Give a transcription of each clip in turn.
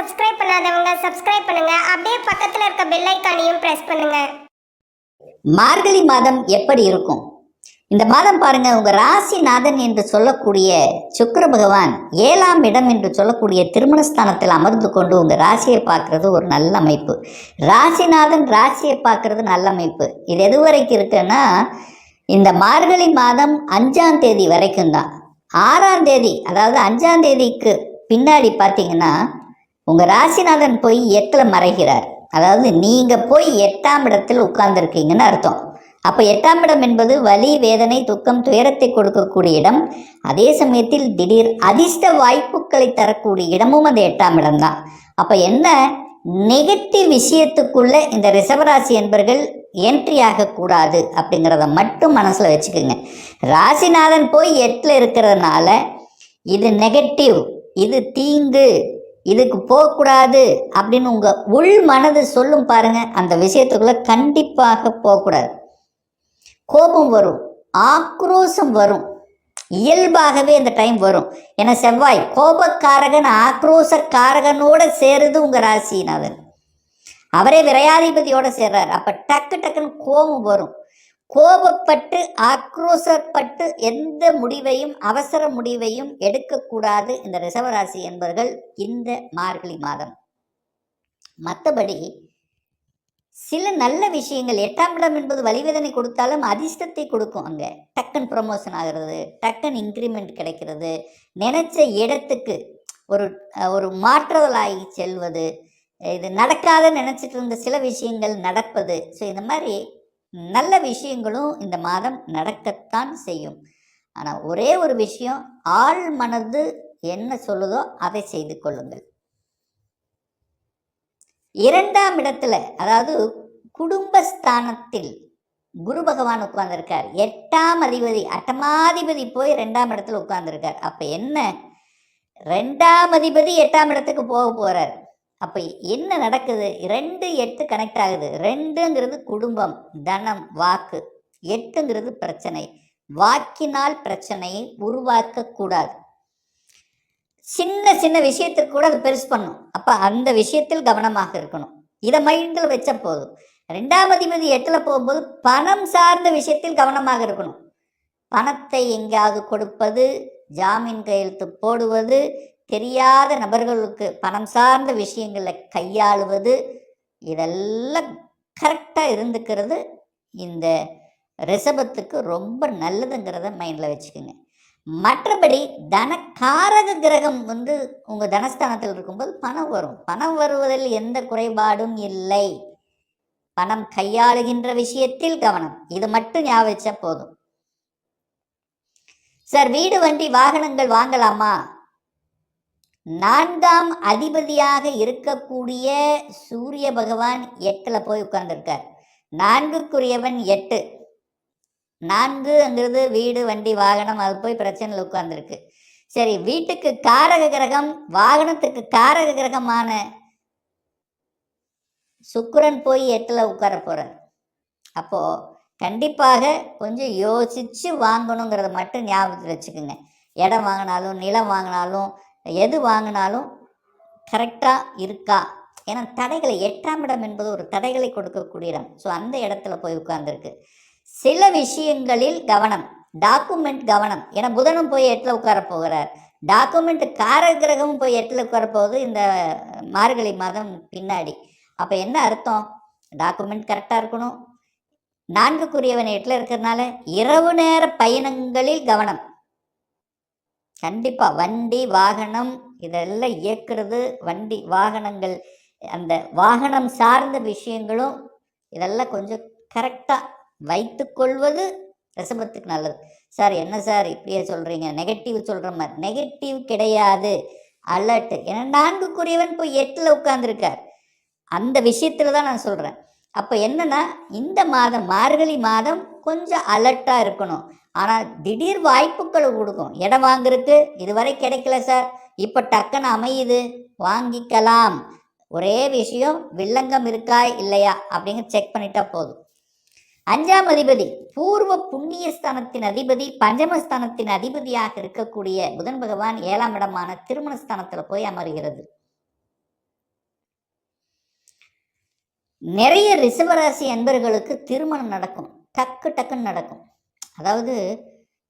Subscribe பண்ணாதவங்க subscribe பண்ணுங்க. அப்படியே பக்கத்துல இருக்க பெல் ஐகானையும் பிரஸ் பண்ணுங்க. மார்கழி மாதம் எப்படி இருக்கும்? இந்த மாதம் பாருங்க, உங்க ராசிநாதன் என்று சொல்லக்கூடிய சுக்கிர பகவான் 7ஆம் இடம் என்று சொல்லக்கூடிய திருமணஸ்தானத்தில் அமர்ந்து கொண்டு உங்க ராசியை பார்க்கறது ஒரு நல்ல அமைப்பு. ராசிநாதன் ராசியை பார்க்கறது நல்ல அமைப்பு. இது எது வரைக்கும் இருக்குன்னா, இந்த மார்கழி மாதம் 5ஆம் தேதி வரைக்கும் தான். 6ஆம் தேதி, அதாவது 5ஆம் தேதிக்கு பின்னாடி பார்த்தீங்கன்னா உங்கள் ராசிநாதன் போய் 8ல் மறைகிறார். அதாவது நீங்கள் போய் 8ஆம் இடத்தில் உட்கார்ந்துருக்கீங்கன்னு அர்த்தம். அப்போ 8ஆம் இடம் என்பது வலி, வேதனை, துக்கம், துயரத்தை கொடுக்கக்கூடிய இடம். அதே சமயத்தில் திடீர் அதிர்ஷ்ட வாய்ப்புகளை தரக்கூடிய இடமும் அந்த 8ஆம் இடம்தான். அப்போ என்ன, நெகட்டிவ் விஷயத்துக்குள்ள இந்த ரிஷபராசி என்பர்கள் என்ட்ரி ஆகக்கூடாது அப்படிங்கிறத மட்டும் மனசில் வச்சுக்கோங்க. ராசிநாதன் போய் 8ல் இருக்கிறதுனால இது நெகட்டிவ், இது தீங்கு, இதுக்கு போகக்கூடாது அப்படின்னு உங்கள் உள் மனது சொல்லும் பாருங்க. அந்த விஷயத்துக்குள்ள கண்டிப்பாக போகக்கூடாது. கோபம் வரும், ஆக்ரோஷம் வரும், இயல்பாகவே இந்த டைம் வரும். ஏன்னா செவ்வாய் கோபக்காரகன் ஆக்ரோஷக்காரகனோட சேருது உங்கள் ராசிநாதன். அவரே விரையாதிபதியோட சேர்றார். அப்போ டக்கு டக்குன்னு கோபம் வரும். கோபப்பட்டு ஆக்ரோஷப்பட்டு எந்த முடிவையும் அவசர முடிவையும் எடுக்கக்கூடாது இந்த ரிஷபராசி என்பவர்கள் இந்த மார்கழி மாதம். மற்றபடி சில நல்ல விஷயங்கள், 8ஆம் இடம் என்பது வலிவேதனை கொடுத்தாலும் அதிர்ஷ்டத்தை கொடுக்கும். அங்கே டக்குன்னு ப்ரமோஷன் ஆகிறது, டக்குன்னு இன்க்ரிமெண்ட் கிடைக்கிறது, நினைச்ச இடத்துக்கு ஒரு மாற்றுதலாகி செல்வது, இது நடக்காத நினச்சிட்டு இருந்த சில விஷயங்கள் நடப்பது. ஸோ இந்த மாதிரி நல்ல விஷயங்களும் இந்த மாதம் நடக்கத்தான் செய்யும். ஆனால் ஒரே ஒரு விஷயம், ஆள் மனது என்ன சொல்லுதோ அதை செய்து கொள்ளுங்கள். 2ஆம் இடத்துல, அதாவது குடும்பஸ்தானத்தில் குரு பகவான் உட்கார்ந்துருக்கார். 8ஆம் அதிபதி, அட்டமாதிபதி போய் 2ஆம் இடத்துல உட்கார்ந்துருக்கார். அப்போ என்ன, 2ஆம் அதிபதி 8ஆம் இடத்துக்கு போக போகிறார். அப்போ என்ன நடக்குது, 2 8 கனெக்ட் ஆகுது. 2ங்கிறது குடும்பம், தனம், வாக்கு. 8ங்கிறது பிரச்சனை. வாக்கினால் பிரச்சனையை உருவாக்கக்கூடாது. சின்ன சின்ன விஷயத்திற்கு கூட அது பெருசு பண்ணும். அப்போ அந்த விஷயத்தில் கவனமாக இருக்கணும். இதை மைண்டில் வச்ச போதும். 2ஆம் அதிபதி 8ல் போகும்போது பணம் சார்ந்த விஷயத்தில் கவனமாக இருக்கணும். பணத்தை எங்கேயாவது கொடுப்பது, ஜாமீன் கையெழுத்து போடுவது, தெரியாத நபர்களுக்கு பணம் சார்ந்த விஷயங்களை கையாளுவது, இதெல்லாம் கரெக்டாக இருந்துக்கிறது இந்த ரிஷபத்துக்கு ரொம்ப நல்லதுங்கிறத மைண்டில் வச்சுக்கோங்க. மற்றபடி தனக்காரக கிரகம் உங்கள் தனஸ்தானத்தில் இருக்கும்போது பணம் வரும். பணம் வருவதில் எந்த குறைபாடும் இல்லை. பணம் கையாளுகின்ற விஷயத்தில் கவனம். இது மட்டும் ஞாபகம் வச்சா போதும். சார், வீடு, வண்டி, வாகனங்கள் வாங்கலாமா? 4ஆம் அதிபதியாக இருக்கக்கூடிய சூரிய பகவான் 8ல் போய் உட்கார்ந்துருக்கார். 4க்குரியவன் 8. 4ங்கிறது வீடு, வண்டி, வாகனம், அது போய் பிரச்சனையில் உட்கார்ந்துருக்கு. சரி, வீட்டுக்கு காரக கிரகம், வாகனத்துக்கு காரக கிரகமான சுக்கிரன் போய் 8ல் உட்கார போகிறார். அப்போது கண்டிப்பாக கொஞ்சம் யோசித்து வாங்கணுங்கிறத மட்டும் ஞாபகத்தில் வச்சுக்கோங்க. இடம் வாங்கினாலும், நிலம் வாங்கினாலும், எது வாங்கினாலும் கரெக்டாக இருக்கா? ஏன்னா தடைகளை, 8ஆம் இடம் என்பது ஒரு தடைகளை கொடுக்கக்கூடிய இடம். ஸோ அந்த இடத்துல போய் உட்கார்ந்துருக்கு. சில விஷயங்களில் கவனம், டாக்குமெண்ட் கவனம். ஏன்னா புதனும் போய் 8ல் உட்கார போகிறார். டாக்குமெண்ட் காரக கிரகமும் போய் 8ல் உட்கார போகுது இந்த மார்கழி மாதம் பின்னாடி. அப்போ என்ன அர்த்தம், டாக்குமெண்ட் கரெக்டாக இருக்கணும். 4க்குரியவன் 8ல் இருக்கிறதுனால இரவு நேர பயணங்களில் கவனம். கண்டிப்பாக வண்டி, வாகனம் இதெல்லாம் இயக்கிறது, வண்டி வாகனங்கள், அந்த வாகனம் சார்ந்த விஷயங்களும் இதெல்லாம் கொஞ்சம் கரெக்டாக வைத்து கொள்வது ரிஷபத்துக்கு நல்லது. சார் என்ன சார் இப்படியே சொல்கிறீங்க, நெகட்டிவ் சொல்கிற மாதிரி? நெகட்டிவ் கிடையாது, அலர்ட். ஏன்னா 4க்குரியவன் போய் 8ல் உட்கார்ந்துருக்கார். அந்த விஷயத்தில் தான் நான் சொல்கிறேன். அப்போ என்னென்னா, இந்த மாதம் மார்கழி மாதம் கொஞ்சம் அலர்ட்டாக இருக்கணும். ஆனால் திடீர் வாய்ப்புகளை கொடுக்கும். இடம் வாங்குறதுக்கு இதுவரை கிடைக்கல சார், இப்போ டக்குன்னு அமையுது, வாங்கிக்கலாம். ஒரே விஷயம், வில்லங்கம் இருக்கா இல்லையா அப்படிங்க செக் பண்ணிட்டா போதும். 5ஆம் அதிபதி பூர்வ புண்ணியஸ்தானத்தின் அதிபதி, பஞ்சமஸ்தானத்தின் அதிபதியாக இருக்கக்கூடிய புதன் பகவான் 7ஆம் இடமான திருமணஸ்தானத்தில் போய் அமர்கிறது. நிறைய ரிஷபராசி அன்பர்களுக்கு திருமணம் நடக்கும், டக்கு டக்குன்னு நடக்கும். அதாவது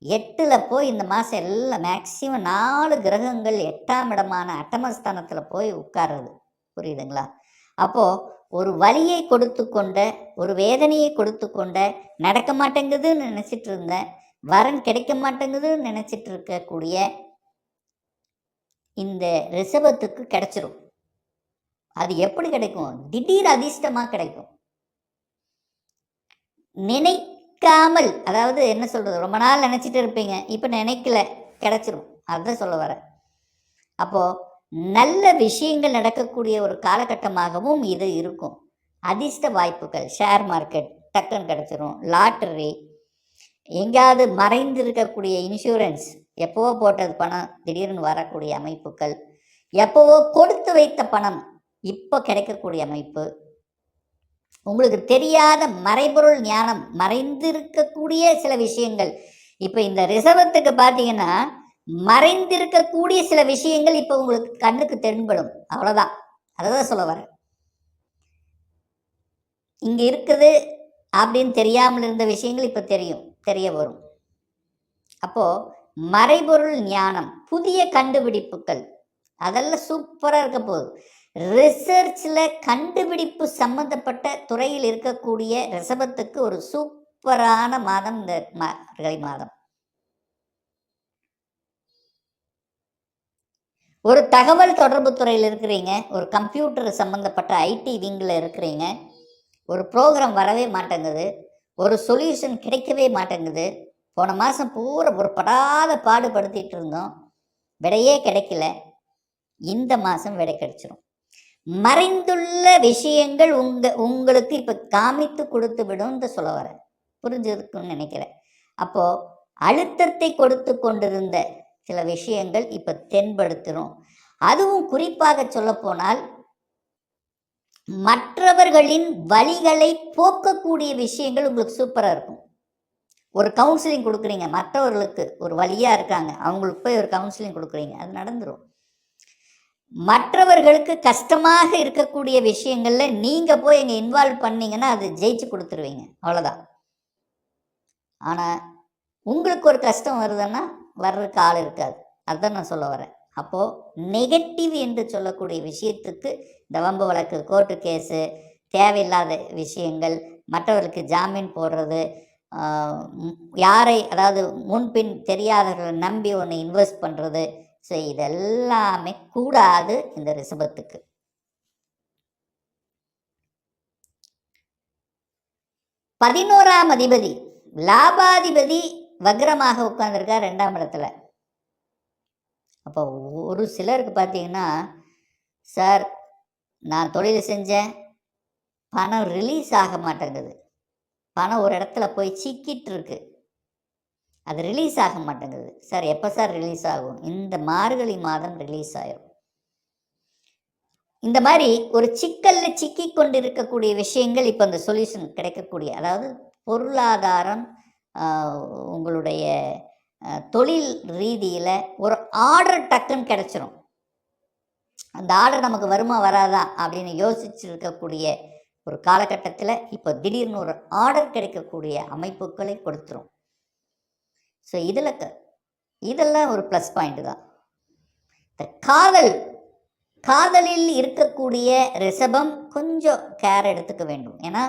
8ல் போய் இந்த மாதம் எல்லாம் மேக்சிமம் 4 கிரகங்கள் 8ஆம் இடமான அட்டமஸ்தானத்தில் போய் உட்கார்றது, புரியுதுங்களா? அப்போது ஒரு வலியை கொடுத்து கொண்ட, ஒரு வேதனையை கொடுத்து கொண்ட, நடக்க மாட்டேங்குதுன்னு நினச்சிட்டு இருந்தேன், வரன் கிடைக்க மாட்டேங்குதுன்னு நினச்சிட்டு இருக்கக்கூடிய இந்த ரிஷபத்துக்கு கிடைச்சிரும். அது எப்படி கிடைக்கும்? திடீர் அதிர்ஷ்டமாக கிடைக்கும். நினைக்காமல், அதாவது என்ன சொல்கிறது, ரொம்ப நாள் நினச்சிட்டு இருப்பீங்க, இப்போ நினைக்கல, கிடைச்சிரும். அதுதான் சொல்ல வரேன். அப்போது நல்ல விஷயங்கள் நடக்கக்கூடிய ஒரு காலகட்டமாகவும் இது இருக்கும். அதிர்ஷ்ட வாய்ப்புகள், ஷேர் மார்க்கெட் டக்குன்னு கிடச்சிரும், லாட்டரி, எங்கேயாவது மறைந்து இருக்கக்கூடிய இன்சூரன்ஸ், எப்போவோ போட்டது பணம் திடீர்னு வரக்கூடிய அமைப்புகள், எப்போவோ கொடுத்து வைத்த பணம் இப்போ கிடைக்கக்கூடிய அமைப்பு, உங்களுக்கு தெரியாத மறைபொருள் ஞானம், மறைந்திருக்கக்கூடிய சில விஷயங்கள். இப்போ இந்த ரிஷபத்துக்கு பார்த்தீங்கன்னா மறைந்திருக்கக்கூடிய சில விஷயங்கள் இப்போ உங்களுக்கு கண்ணுக்கு தென்படும், அவ்வளோதான். அதை தான் சொல்ல வரேன். இங்கே இருக்குது அப்படின்னு தெரியாமல் இருந்த விஷயங்கள் இப்போ தெரிய வரும். அப்போது மறைபொருள் ஞானம், புதிய கண்டுபிடிப்புகள், அதெல்லாம் சூப்பராக இருக்க போகுது. ரிசர்ச்சில் கண்டுபிடிப்பு சம்மந்தப்பட்ட துறையில் இருக்கக்கூடிய ரிஷபத்துக்கு ஒரு சூப்பரான மாதம் இந்த மார்கழி மாதம். ஒரு தகவல் தொடர்பு துறையில் இருக்கிறீங்க, ஒரு கம்ப்யூட்டர் சம்மந்தப்பட்ட ஐடி விங்கில் இருக்கிறீங்க, ஒரு ப்ரோக்ராம் வரவே மாட்டேங்குது, ஒரு சொல்யூஷன் கிடைக்கவே மாட்டேங்குது, போன மாதம் பூரா ஒரு படாத பாடுபடுத்திட்டு இருந்தோம், விடையே கிடைக்கல, இந்த மாதம் விடை கிடைச்சிரும். மறைந்துள்ள விஷயங்கள் உங்களுக்கு இப்போ காமித்து கொடுத்து விடும்னு சொல்ல வரேன். புரிஞ்சிருக்குன்னு நினைக்கிறேன். அப்போது அழுத்தத்தை கொடுத்து கொண்டிருந்த சில விஷயங்கள் இப்போ தென்படுத்துகிறோம். அதுவும் குறிப்பாக சொல்லப்போனால் மற்றவர்களின் வலிகளை போக்கக்கூடிய விஷயங்கள் உங்களுக்கு சூப்பராக இருக்கும். ஒரு கவுன்சிலிங் கொடுக்குறீங்க, மற்றவர்களுக்கு ஒரு வலியாக இருக்காங்க, அவங்களுக்கு போய் ஒரு கவுன்சிலிங் கொடுக்குறீங்க, அது நடந்துடும். மற்றவர்களுக்கு கஷ்டமாக இருக்கக்கூடிய விஷயங்களில் நீங்கள் போய் இங்கே இன்வால்வ் பண்ணீங்கன்னா அது ஜெயிச்சு கொடுத்துருவீங்க, அவ்வளோதான். ஆனால் உங்களுக்கு ஒரு கஷ்டம் வருதுன்னா வர்றதுக்கு ஆள் இருக்காது, அதுதான் நான் சொல்ல வரேன். அப்போது நெகட்டிவ் என்று சொல்லக்கூடிய விஷயத்துக்கு இந்த வம்பு வழக்கு, கோர்ட்டு கேஸு, தேவையில்லாத விஷயங்கள், மற்றவர்களுக்கு ஜாமீன் போடுறது, யாரை, அதாவது முன்பின் தெரியாதவர்களை நம்பி ஒன்று இன்வெஸ்ட் பண்ணுறது, ஸோ இதெல்லாமே கூடாது இந்த ரிஷபத்துக்கு. பதினோராம் அதிபதி லாபாதிபதி வக்ரமாக உட்கார்ந்துருக்கார் 2ஆம் இடத்துல. அப்போ ஒரு சிலருக்கு பார்த்தீங்கன்னா, சார் நான் தொழில் செஞ்சேன், பணம் ரிலீஸ் ஆக மாட்டேங்குது, பணம் ஒரு இடத்துல போய் சிக்கிட்டு இருக்கு, அது ரிலீஸ் ஆக மாட்டேங்குது. சார் எப்போ சார் ரிலீஸ் ஆகும்? இந்த மார்கழி மாதம் ரிலீஸ் ஆகும். இந்த மாதிரி ஒரு சிக்கலில் சிக்கி கொண்டு இருக்கக்கூடிய விஷயங்கள் இப்போ அந்த சொல்யூஷன் கிடைக்கக்கூடிய, அதாவது பொருளாதாரம், உங்களுடைய தொழில் ரீதியில் ஒரு ஆர்டர் டக்குன்னு கிடைச்சிரும். அந்த ஆர்டர் நமக்கு வருமா வராதா அப்படின்னு யோசிச்சு இருக்கக்கூடிய ஒரு காலகட்டத்தில் இப்போ திடீர்னு ஒரு ஆர்டர் கிடைக்கக்கூடிய அமைப்புகளை கொடுத்துரும். ஸோ இதெல்லாம் ஒரு ப்ளஸ் பாயிண்ட் தான். இந்த காதலில் இருக்கக்கூடிய ரிஷபம் கொஞ்சம் கேர் எடுத்துக்க வேண்டும். ஏன்னா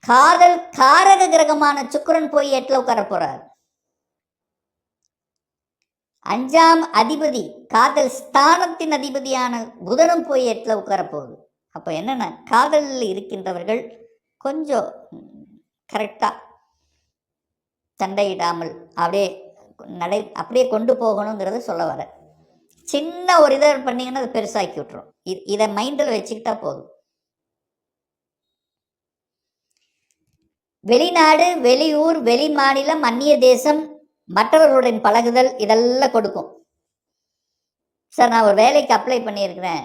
காதல் காரக கிரகமான சுக்கிரன் போய் 8ல் உட்கார போறார். 5ஆம் அதிபதி, காதல் ஸ்தானத்தின் அதிபதியான புதனும் போய் 8ல் உட்கார போகுது. அப்போ என்னென்ன, காதலில் இருக்கின்றவர்கள் கொஞ்சம் கரெக்டாக சண்டையிடாமல் அப்படியே கொண்டு போகணுங்கிறத சொல்ல வர. சின்ன ஒரு இதை பண்ணிங்கன்னா அது பெருசாக்கி விட்டுரும். இதை மைண்டில் வச்சுக்கிட்டா போதும். வெளிநாடு, வெளியூர், வெளி மாநிலம், அந்நிய தேசம், மற்றவர்களுடன் பழகுதல், இதெல்லாம் கொடுக்கும். சார் நான் ஒரு வேலைக்கு அப்ளை பண்ணியிருக்கிறேன்,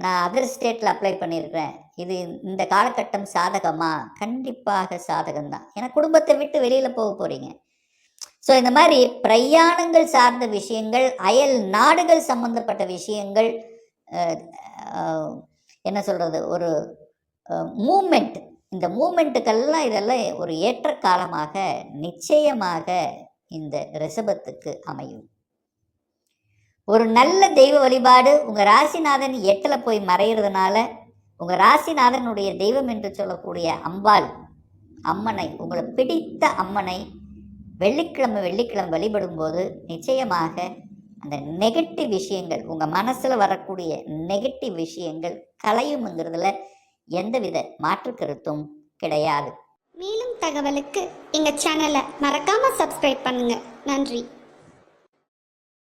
நான் அதர் ஸ்டேட்டில் அப்ளை பண்ணியிருக்கிறேன், இது இந்த காலகட்டம் சாதகமா? கண்டிப்பாக சாதகம்தான். ஏன்னா குடும்பத்தை விட்டு வெளியில் போக போகிறீங்க. ஸோ இந்த மாதிரி பிரயாணங்கள் சார்ந்த விஷயங்கள், அயல் நாடுகள் சம்பந்தப்பட்ட விஷயங்கள், என்ன சொல்கிறது, ஒரு மூமெண்ட், இந்த மூமெண்ட்டுக்கெல்லாம் இதெல்லாம் ஒரு ஏற்ற காலமாக நிச்சயமாக இந்த ரிஷபத்துக்கு அமையும். ஒரு நல்ல தெய்வ வழிபாடு, உங்கள் ராசிநாதன் 8ல் போய் மறைகிறதுனால உங்கள் ராசிநாதனுடைய தெய்வம் என்று சொல்லக்கூடிய அம்பாள் அம்மனை, உங்களுக்கு பிடித்த அம்மனை வெள்ளிக்கிழமை வழிபடும்போது நிச்சயமாக அந்த நெகட்டிவ் விஷயங்கள், உங்கள் மனசில் வரக்கூடிய நெகட்டிவ் விஷயங்கள் களையும்ங்கிறதுல எந்தவித மாற்று கருத்தும் கிடையாது. மேலும் தகவலுக்கு எங்கள் சேனலை மறக்காமல் சப்ஸ்கிரைப் பண்ணுங்கள். நன்றி.